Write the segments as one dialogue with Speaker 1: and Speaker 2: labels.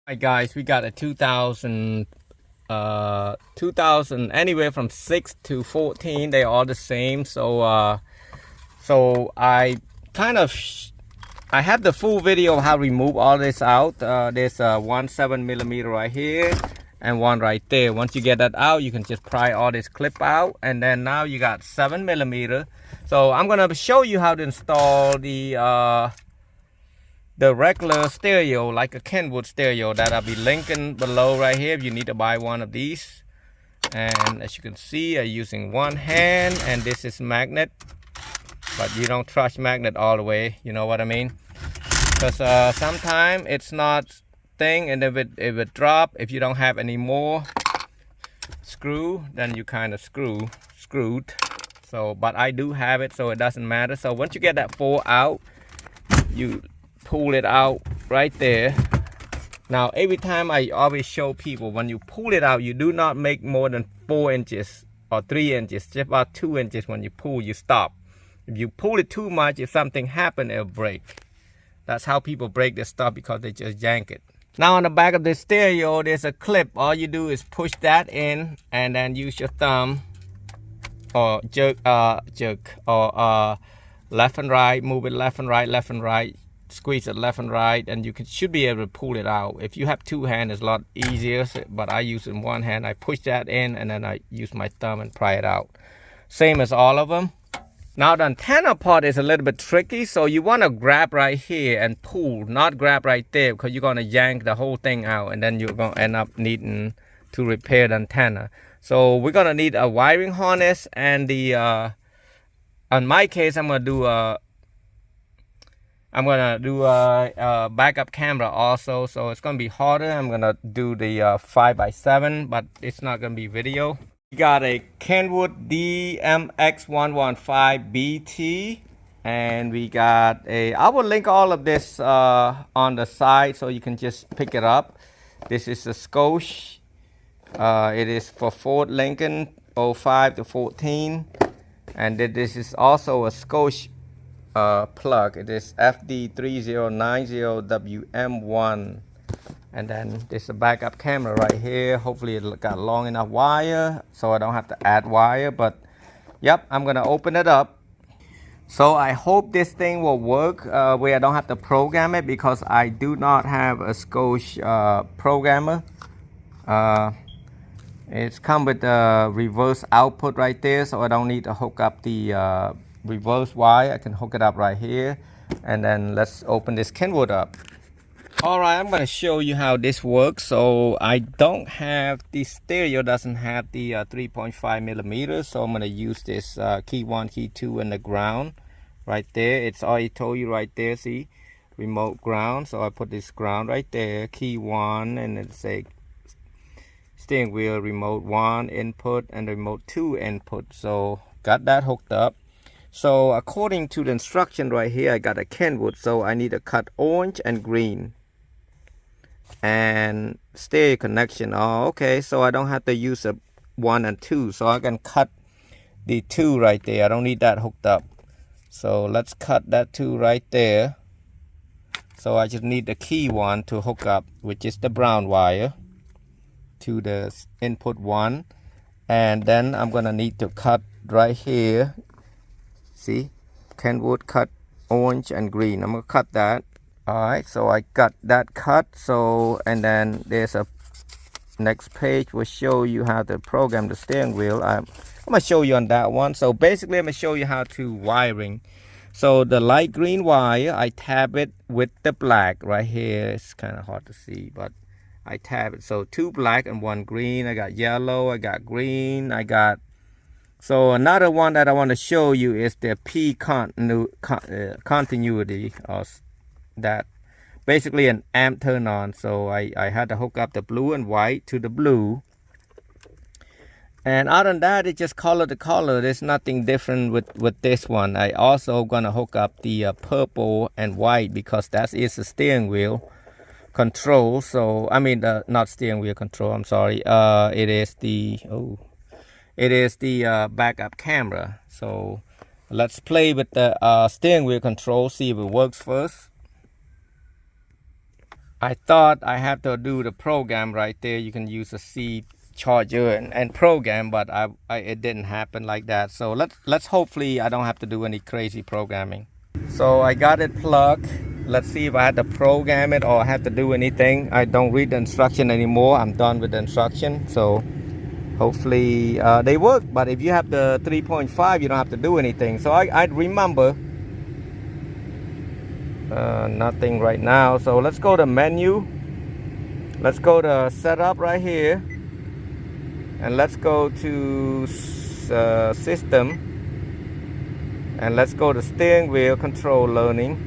Speaker 1: Hi guys, we got a 2000 anywhere from 6 to 14. They're all the same. So I kind of I have the full video of how to remove all this out. There's one 7mm right here and one right there. Once you get that out, you can just pry all this clip out, and then now you got 7mm. So I'm gonna show you how to install the regular stereo, like a Kenwood stereo, that I'll be linking below right here if you need to buy one of these. And as you can see, I'm using one hand, and this is magnet, but you don't trust magnet all the way, you know what I mean? Because sometimes it's not thing, and if it drop, if you don't have any more screw, then you kind of screwed. So but I do have it, so it doesn't matter. So once you get that 4 out, you pull it out right there. Now every time I always show people, when you pull it out, you do not make more than 4 inches or 3 inches, just about 2 inches. When you pull, you stop. If you pull it too much, if something happens, it'll break. That's how people break their stuff, because they just yank it. Now on the back of the stereo, there's a clip. All you do is push that in, and then use your thumb or jerk or left and right, move it left and right, squeeze it left and right, and you should be able to pull it out. If you have 2 hands, it's a lot easier, but I use it in 1 hand. I push that in, and then I use my thumb and pry it out. Same as all of them. Now the antenna part is a little bit tricky, so you want to grab right here and pull, not grab right there, because you're going to yank the whole thing out, and then you're going to end up needing to repair the antenna. So we're going to need a wiring harness, and the in my case, I'm going to do a backup camera also, so it's going to be harder. I'm going to do the 5x7, but it's not going to be video. We got a Kenwood DMX115BT, and we got a, I will link all of this on the side so you can just pick it up. This is a Scotia. It is for Ford Lincoln 05 to 14, and this is also a Scotia plug. It is FD3090WM1, and then there's a backup camera right here. Hopefully it got long enough wire so I don't have to add wire, but yep, I'm gonna open it up. So I hope this thing will work where I don't have to program it, because I do not have a Scotia programmer. It's come with the reverse output right there, so I don't need to hook up the reverse wire. I can hook it up right here, and then let's open this Kenwood up. All right, I'm going to show you how this works. So I don't have, the stereo doesn't have the 3.5mm, so I'm going to use this key 1, key 2, and the ground right there. It's already told you right there, see, remote ground. So I put this ground right there, key 1, and then say steering wheel remote 1 input and remote 2 input. So got that hooked up. So according to the instruction right here, I got a Kenwood, so I need to cut orange and green. And stereo connection. Oh, okay, so I don't have to use a 1 and 2, so I can cut the 2 right there. I don't need that hooked up, so let's cut that 2 right there. So I just need the key 1 to hook up, which is the brown wire, to the input 1. And then I'm gonna need to cut right here. See, Kenwood cut orange and green. I'm gonna cut that. All right, so I got that cut. So, and then there's a next page will show you how to program the steering wheel. I'm gonna show you on that one. So basically, I'm gonna show you how to wiring. So the light green wire, I tab it with the black right here. It's kind of hard to see, but I tab it. So 2 black and 1 green. I got yellow, I got green, I got. So another one that I want to show you is the P continuity, or that basically an amp turn on. So I had to hook up the blue and white to the blue, and other than that, it's just color to color. There's nothing different with this one. I also gonna hook up the purple and white, because that is the steering wheel control. So I mean not steering wheel control, I'm sorry, it is the backup camera. So let's play with the steering wheel control, see if it works first. I thought I have to do the program right there. You can use a C charger and program, but it didn't happen like that. So let's hopefully I don't have to do any crazy programming. So I got it plugged. Let's see if I had to program it or have to do anything. I don't read the instruction anymore. I'm done with the instruction. So hopefully they work. But if you have the 3.5, you don't have to do anything. So I remember nothing right now. So let's go to menu. Let's go to setup right here. And let's go to system. And let's go to steering wheel control learning,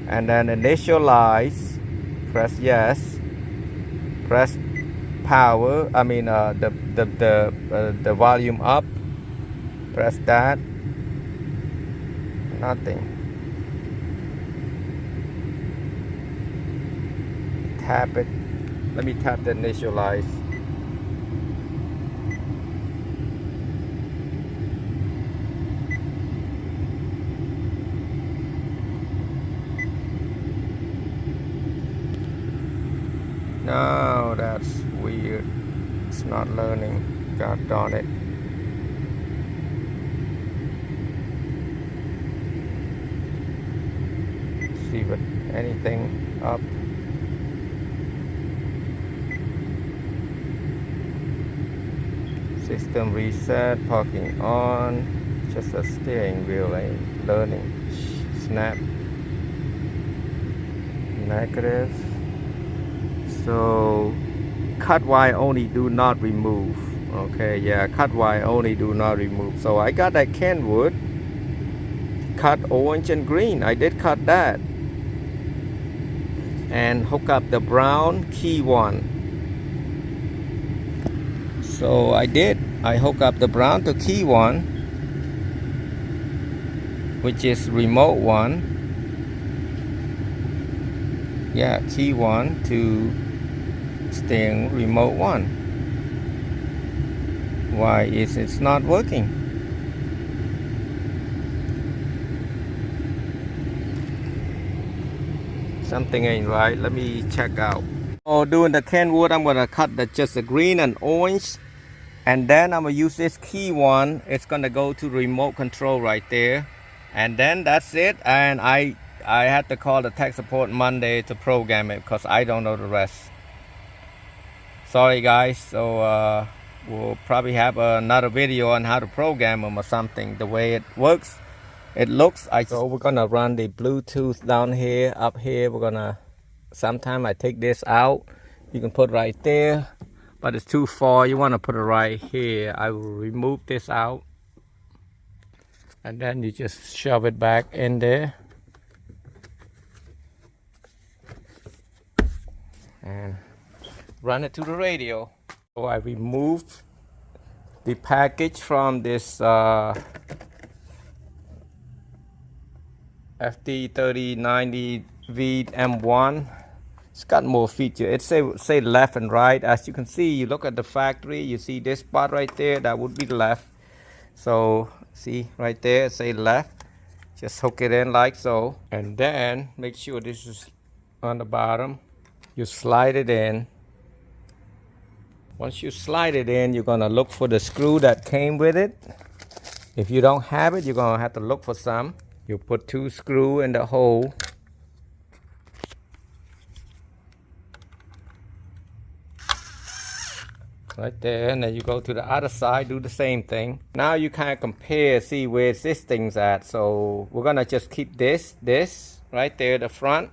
Speaker 1: and then initialize, press yes, press power, the volume up, press that, nothing. Tap it, let me tap the initialize. No, that's weird. It's not learning. God darn it. See what anything up. System reset, parking on. Just a steering wheel, learning. Snap. Negative. So cut wire only, do not remove. Okay, yeah, cut wire only, do not remove. So I got that kenwood, cut orange and green. I did cut that, and hook up the brown key one. So I hook up the brown to key one, which is remote one. Yeah, key one to steering remote one. Why is it not working? Something ain't right. Let me check out. Oh, doing the kenwood, I'm gonna cut just the green and orange, and then I'm gonna use this key one. It's gonna go to remote control right there, and then that's it. And I had to call the tech support Monday to program it because I don't know the rest. Sorry guys. So we'll probably have another video on how to program them or something. The way it works, it looks. So we're gonna run the Bluetooth down here, up here. We're gonna, sometime I take this out. You can put right there, but it's too far. You want to put it right here. I will remove this out, and then you just shove it back in there. And run it to the radio. So I removed the package from this FD3090V M1. It's got more feature. It say left and right. As you can see, you look at the factory, you see this spot right there, that would be left. So see right there, it say left. Just hook it in like so, and then make sure this is on the bottom. You slide it in. Once you slide it in, you're gonna look for the screw that came with it. If you don't have it, you're gonna have to look for some. You put 2 screws in the hole. Right there, and then you go to the other side, do the same thing. Now you kind of compare, see where this thing's at. So we're gonna just keep this right there, the front.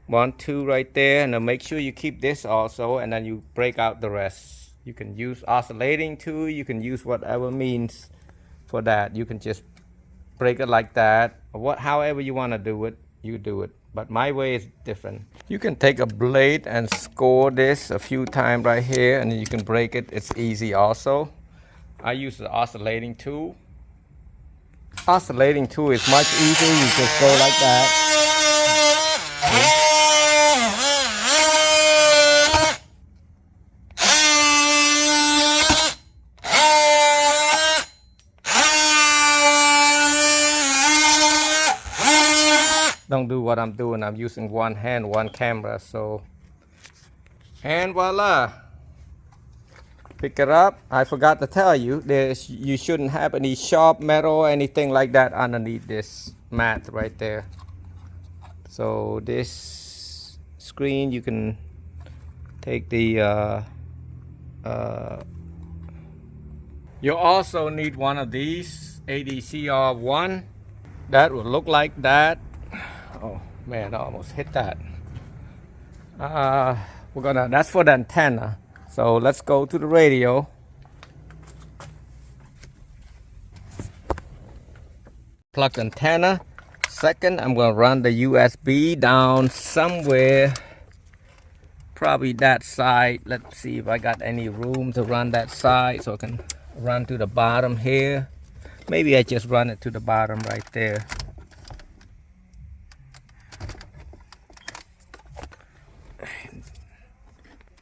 Speaker 1: 1, 2 right there, and then make sure you keep this also, and then you break out the rest. You can use oscillating too. You can use whatever means for that. You can just break it like that, or however you want to do it, you do it. But my way is different. You can take a blade and score this a few times right here, and then you can break it. It's easy also. I use the oscillating tool. Oscillating tool is much easier. You just go like that. don't do what I'm doing. I'm using one hand, one camera. So, and voila. Pick it up. I forgot to tell you, you shouldn't have any sharp metal or anything like that underneath this mat right there. So this screen, you can take the you also need one of these ADCR1 that will look like that. Oh man, I almost hit that. That's for the antenna. So let's go to the radio. Plug antenna. Second, I'm gonna run the USB down somewhere, probably that side. Let's see if I got any room to run that side, so I can run to the bottom here. Maybe I just run it to the bottom right there.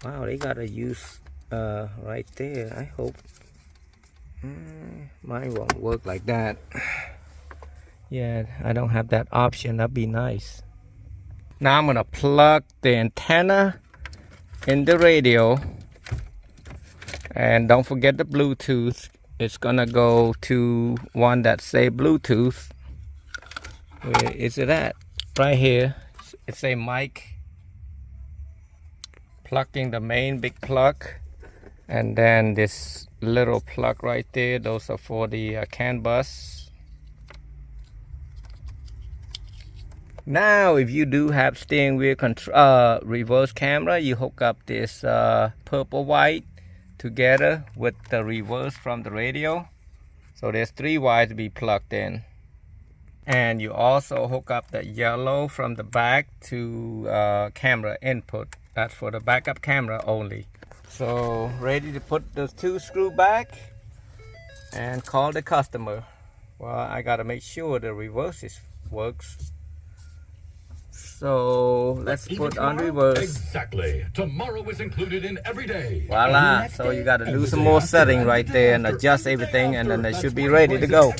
Speaker 1: Wow, they got a use right there. I hope mine won't work like that. Yeah, I don't have that option. That'd be nice. Now I'm gonna plug the antenna in the radio, and don't forget the Bluetooth. It's gonna go to one that say Bluetooth. Where is it at? Right here. It say mic. Plugging the main big plug, and then this little plug right there. Those are for the CAN bus. Now, if you do have steering wheel control, reverse camera, you hook up this purple white together with the reverse from the radio. So there's 3 wires to be plugged in. And you also hook up the yellow from the back to camera input. That's for the backup camera only. So ready to put those 2 screws back and call the customer. Well, I gotta make sure the reverse works. So let's put on reverse.
Speaker 2: Exactly. Tomorrow is included in every day.
Speaker 1: Voila. So you gotta do some more setting right there and adjust everything, and then they should be ready to go.